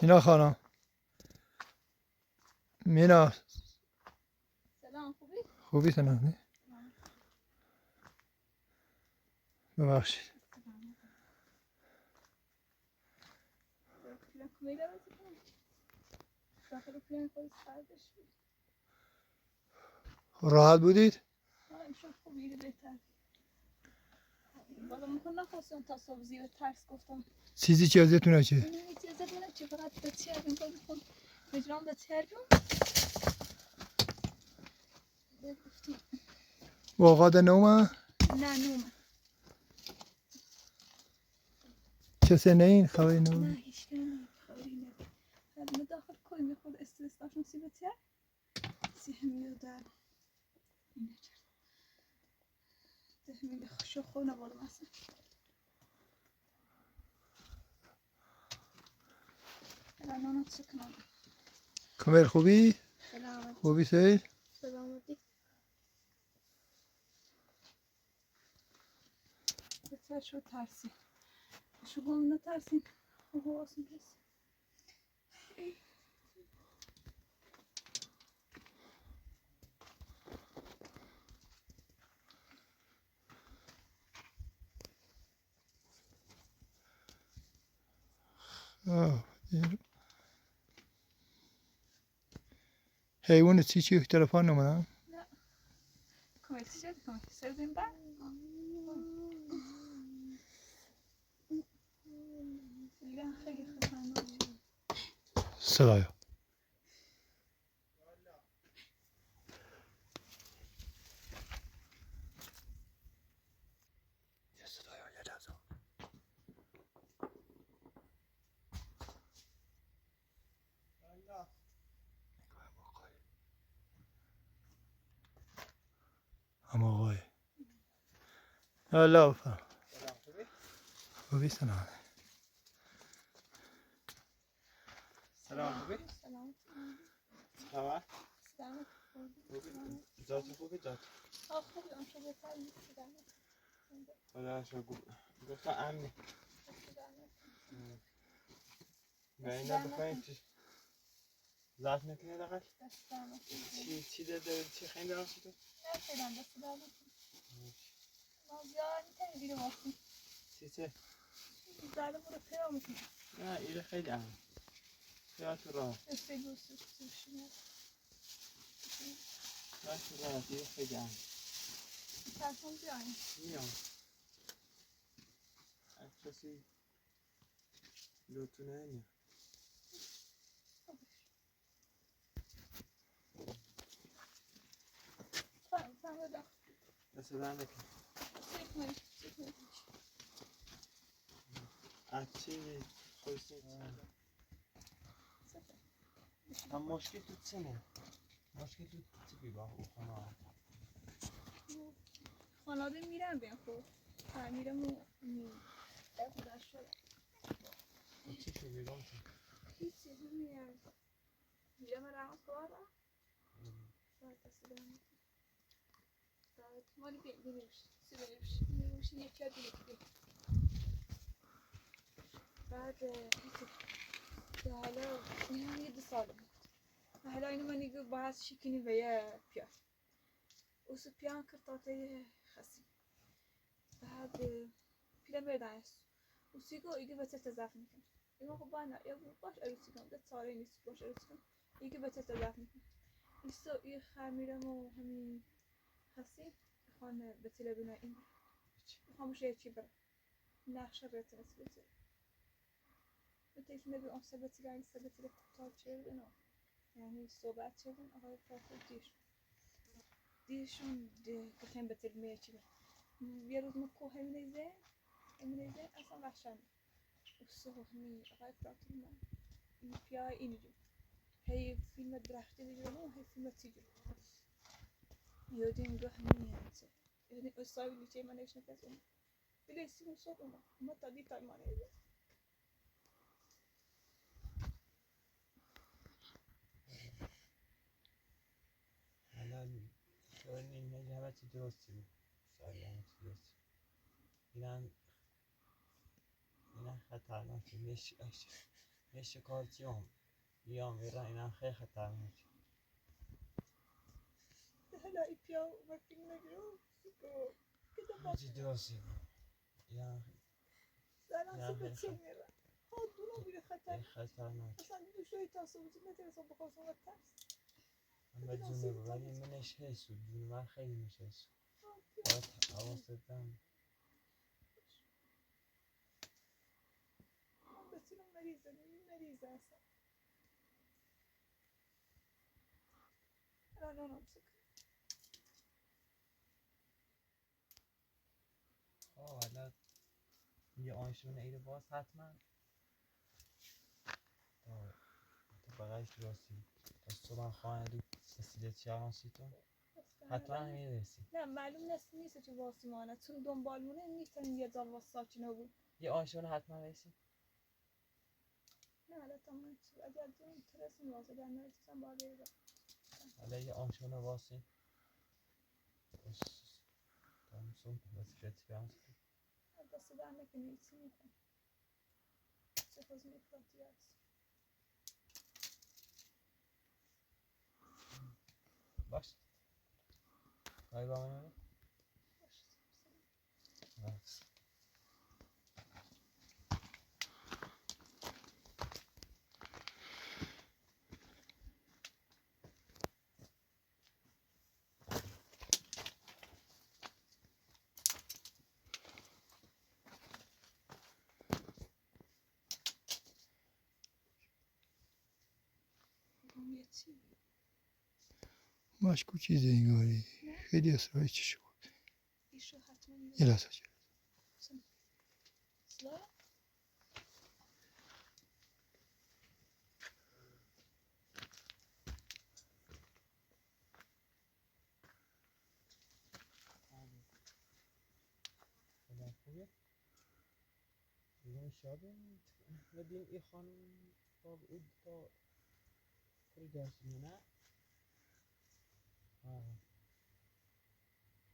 مینا خانم، مینا سلام. خوبی سلام. ببخشید. راحت بودید؟ بالا میکنه نخواستم تا صبح زیاد ترس گفتم چیزی چه ازتون چه؟ اجازه بده چه فقط به تیاریم گفتم مجرم به تیاریم گفتم اوقات نومه؟ نه نومه چه سنه این خبری نه نبود؟ هیچ کنم خبری نبود هر داخل کوی میخورد استرس داشتم سی به تیار سی همیو در اینه کرد ده همیو خوشو خور نبودم اصلا الان آنها چه کنم کامل خوبی؟ سلامت خوبی سید؟ سلامتی بسیار شو ترسی شو گم نترسین اوه اصلا کسی حیوان چی تلفن نمونم؟ نه کمیل شد کمیل سردیم با دیگه خیلی خطرناک صدایا اما آقای الله بفرم خوبی سلام. سلام خوبی؟ سلامت خبر؟ سلامت خوبی؟ ذات خوبی ذات؟ خوبی اون که بهتر نیست سلامت خدا شو گفتم امنی و اینا بخواین ذات نکنه دقیق؟ چی داده؟ چی خیلی درست تو؟ نه خیلی دست دارم ما زیاد میتونی بیرو باستیم چه؟ زده برو پیرا میکنی نه ایره خیلی امن خیال تو راه دسته دوست سوشیم خیال تو راه ایره خیلی امن ترسم بیایم میام از کسی لطونه نیم فهم بدا دست در نکن سیک کنی از چی خوشی هم مشکل تو چه نه؟ مشکل تو چی بی با او خانه خانواده میرن بین خود میرم و خدا شد چی شو بیرون چی؟ هیچی میرم میرم رمز کارم بعد دست دارم بعد مالی بنوش سی بنوش یکی از دیگه بعد حالا این یه 2 سال بود حالا اینو من دیگه باید شکنی به یه پیار اوسو پیان کرد تا تای خسیم بعد پیرم بردنش اوسیگو ایگه به تست زفت میکنه ایگه خب بانا یا باش اروسی کنم ده ساره نیست باش اروسی کنم ایگه به تست زفت میکنه ایستو ای خمیرم و همین خسیم خانه به تلبونه این خاموش یه چی برم نقشه به تست بزر بتیش نبی اون سبتی رنگ سبتی کوتاه چردن یعنی صحبت چردن آقای فاطمه دیشون که خیلی به تلمیه چی برم یه روز مکو همینیزه اصلا وحشن الصبح همي آقای فاطمه این پیای اینجا هی فیلم درختی بجرمه و هی فیلم تیجر یادی میگه همین هست یعنی اصابی لیچه من ایش نفس اون بله سیم صبح ما تا دی تای مانه الان شاید این همه چی درستی شاید همه چی درستی اینم خطرناکی میشه یه شکارچیام بیام ایران اینا خیلی خطرناک. هلا ای پیا و فیلم نگیرو که دو چی درستی یا زنم یا سه به خیلی چه میره ها دونو میره خطر خطرناک. اصلا دوشوی تاسو بودی نترسم بخواستم و ترس اما جونه ولی منش حسو جونه من خیلی میشه حسو باید حواست دم. من بسیارم مریضه اصلا الان سکر حالا یه آنشون ایده باز حتما تو بقیش راستی تا صبح خواهی دو رسیده چیارانسیتون حتما میرسی. نه معلوم نیست چه واسمانه چون دنبالمونه نیستن یه جا واساچ نبود یه آنشون حتما رسی. نه حالا تا من اگر جون ترسم واسه در نرسیدم باید بریدم حالا یه آنشون واسی تامسون واسه چیارانسیتون دست در نکنی چی میکنم چه خوز میکراتی هست باش کاری با منه باش. یه چی مشکو چیزی انگاری خیلی اصراری چی شد ایشو حتما یه لحظه چه سلا خدا خوبه دیگه شاده ندیم ای خانم با اود با کل داشتیم نه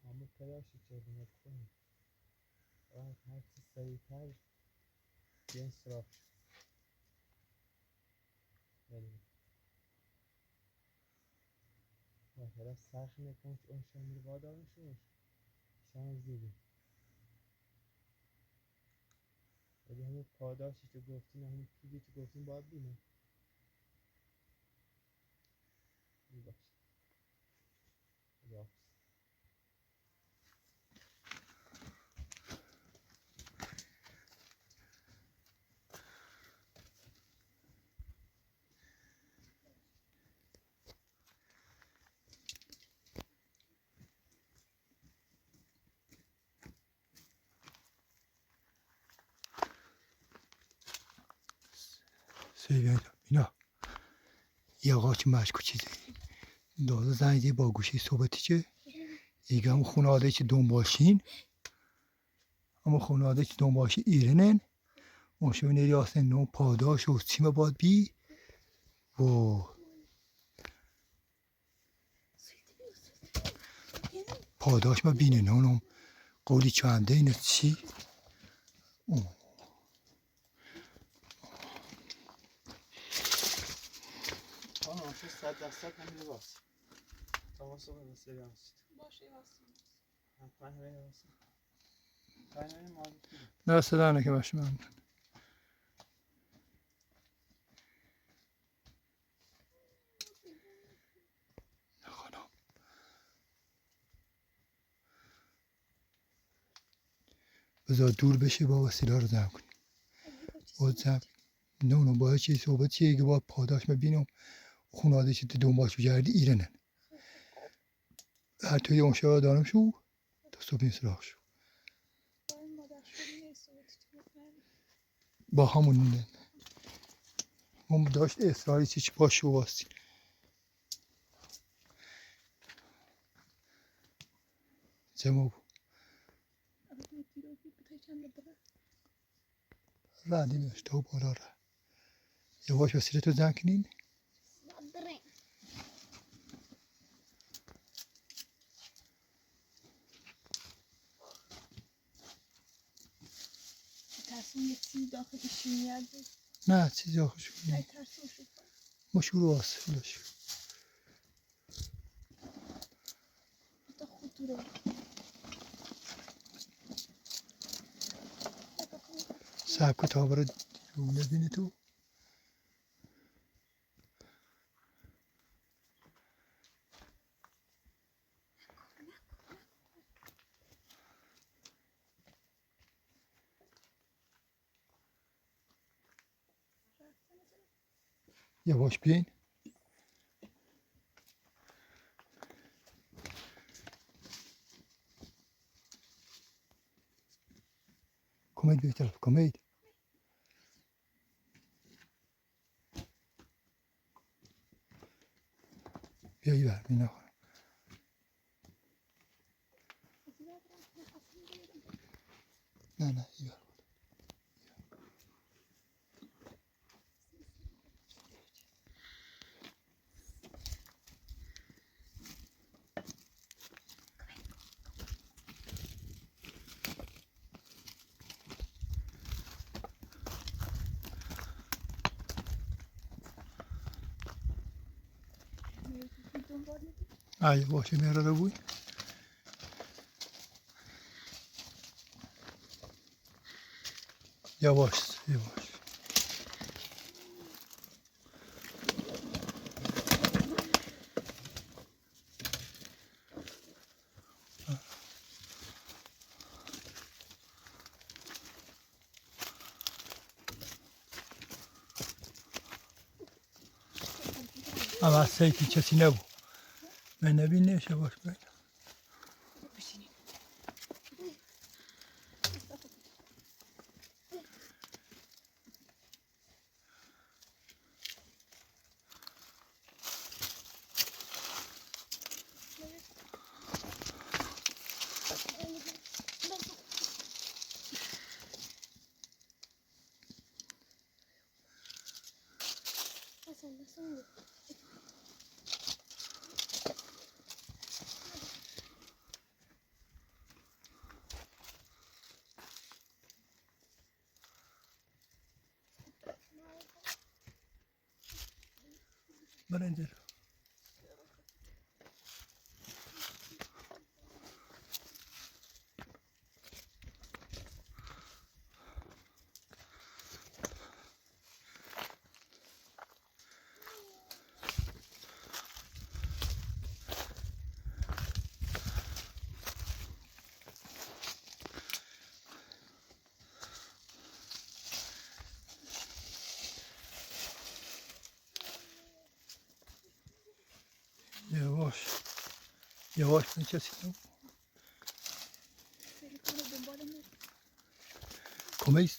همه پداشتی چه بینه کنیم باید هرچی سریعتر بیان سراغ شد مثلا سخت نکن که اون شامل وادارم شوش شانس دیدی ولی همون پاداشی که گفتین همون چیزی که گفتین باید بینه باش خدا سیبین اینا یه آقاچ مشکو چیزی دازه زنگی با گوشی صحبتی چه ایگه همون خونه که دنباشین همون خونه که دنباشین ایرنن مشون نری آسن نو پاداش و چیم باد بی و پاداش ما بینه نونم قولی چنده اینه چی خانم شو 100% همین باش تماس با سریانست باشه واسه حتما همین باش کاری نمی مالی نه صدا نکه باشه من خانم بذار دور بشه با وسیله رو زم کنیم باید زم نه باید چی صحبت چیه که باید پاداش مبینم خونه که دنبالشو جردی ایرنن هر توی اون شبه دارم شو تا صبح این سراغ شو با همون هم داشت اصراری چی پاشو واسه جمع ردیمش تو بالا را یواش وسیله تو زن کنین تصمیم یه چیزی داخلش میاد نه چیزی آخوش نه ترسون شد مشهور هست ولش تا خود دوره صاحب کتاب رو ببینی تو یواش بیاین کمید به طرف کمید بیایی بر بینا نه نه ای بر دنبال می‌کنی؟ ای باشه میاره رو بوی یواش یواش اما سیفی کسی نبود من نبینیش یواش بیاین بشینید برین جلو یواش یواش بیاین کسی نبود تلفن رو دنبال می‌کنی؟ کمید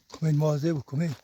کمید مواظب بود کمید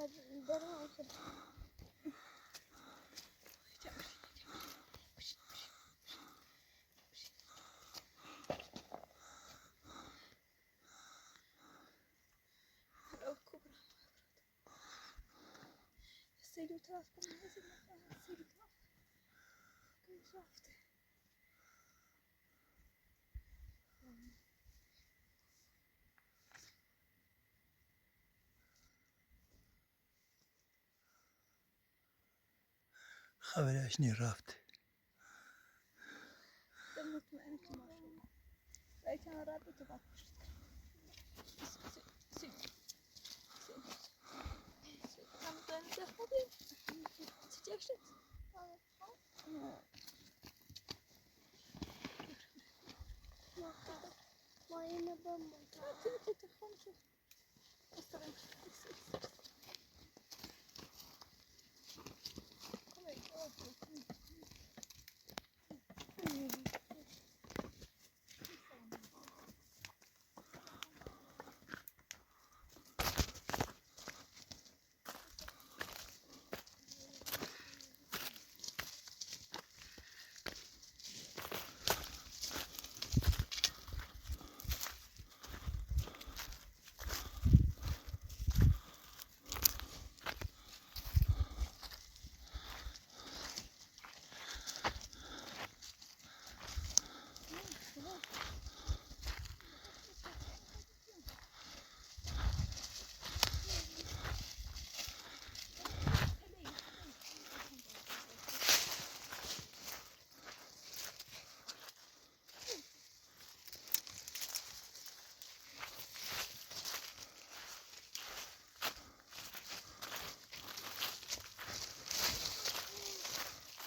سیلو طرف کنم سیلو طرف رفته خبرش نی رفت. مطمئن که ماشین لیکن رد تو با پشت هم دنده خوبی چی جشت ما اینو بمون تو تلفن شد استرام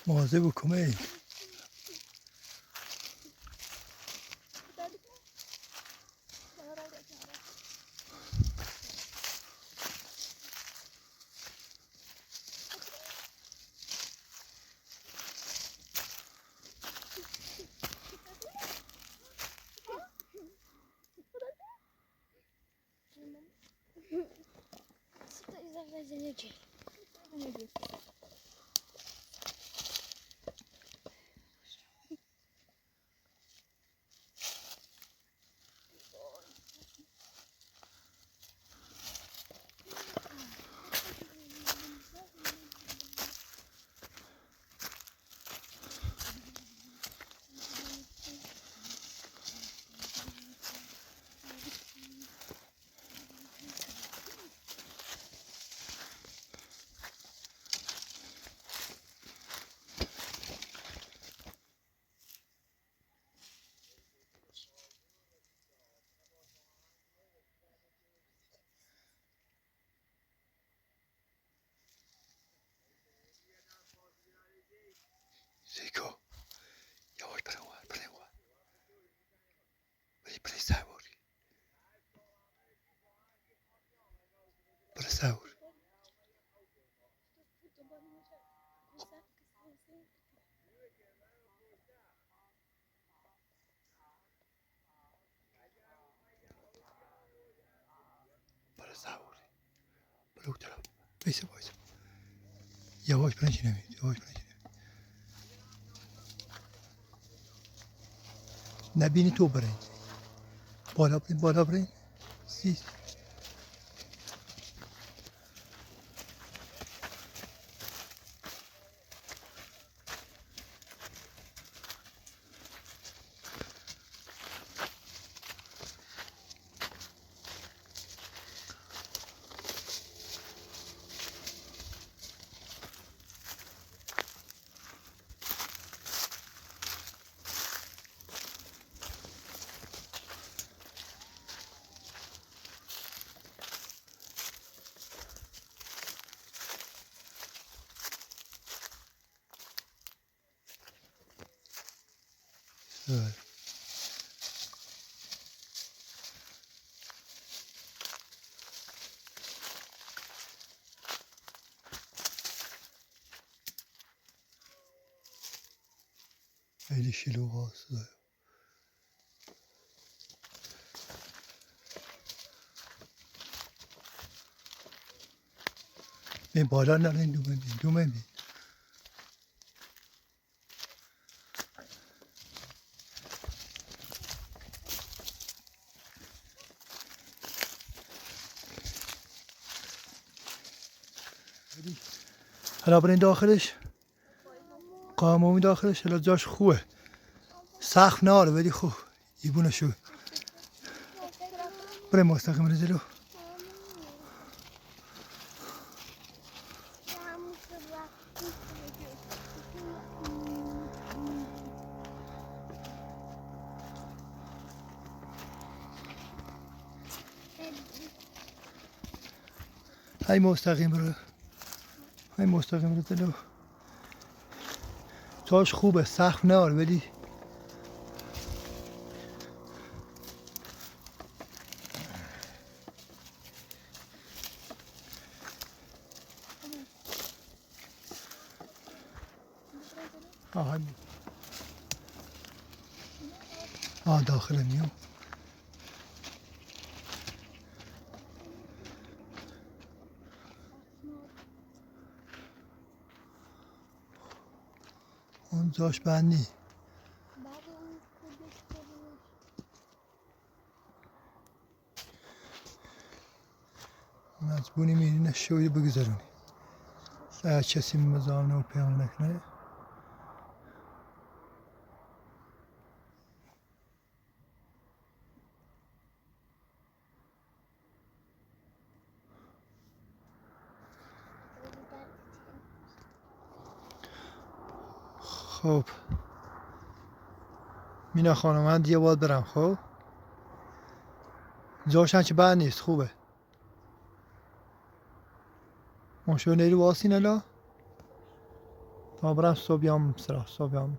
مواظب کمی. زیکو یواش برای برای سواری برای سوار برای سواری برای اون طرف بیسه یواش برنشی نمید یواش برنشی نبینی تو برین بالا برین زیست خیلی شلوغ هست این بالا نرین دومه بین حالا برین داخلش قامومی داخلش حالا جاش خوبه سخت ناره ولی خوب ایبونه شو برین مستقیم رو جلو های مستقیم رو جلو جاش خوبه سخت نار ولی داخل میام اون جاش بندی مجبوری میرین شوی بگذارونی اگر کسی مزاحم و پیام نکنه خب مینا خانم من دیگه باید برم خب جاشن که بد نیست خوبه ماشو نیرو واسین الا تا برم صبح بیام سراغ صبح بیام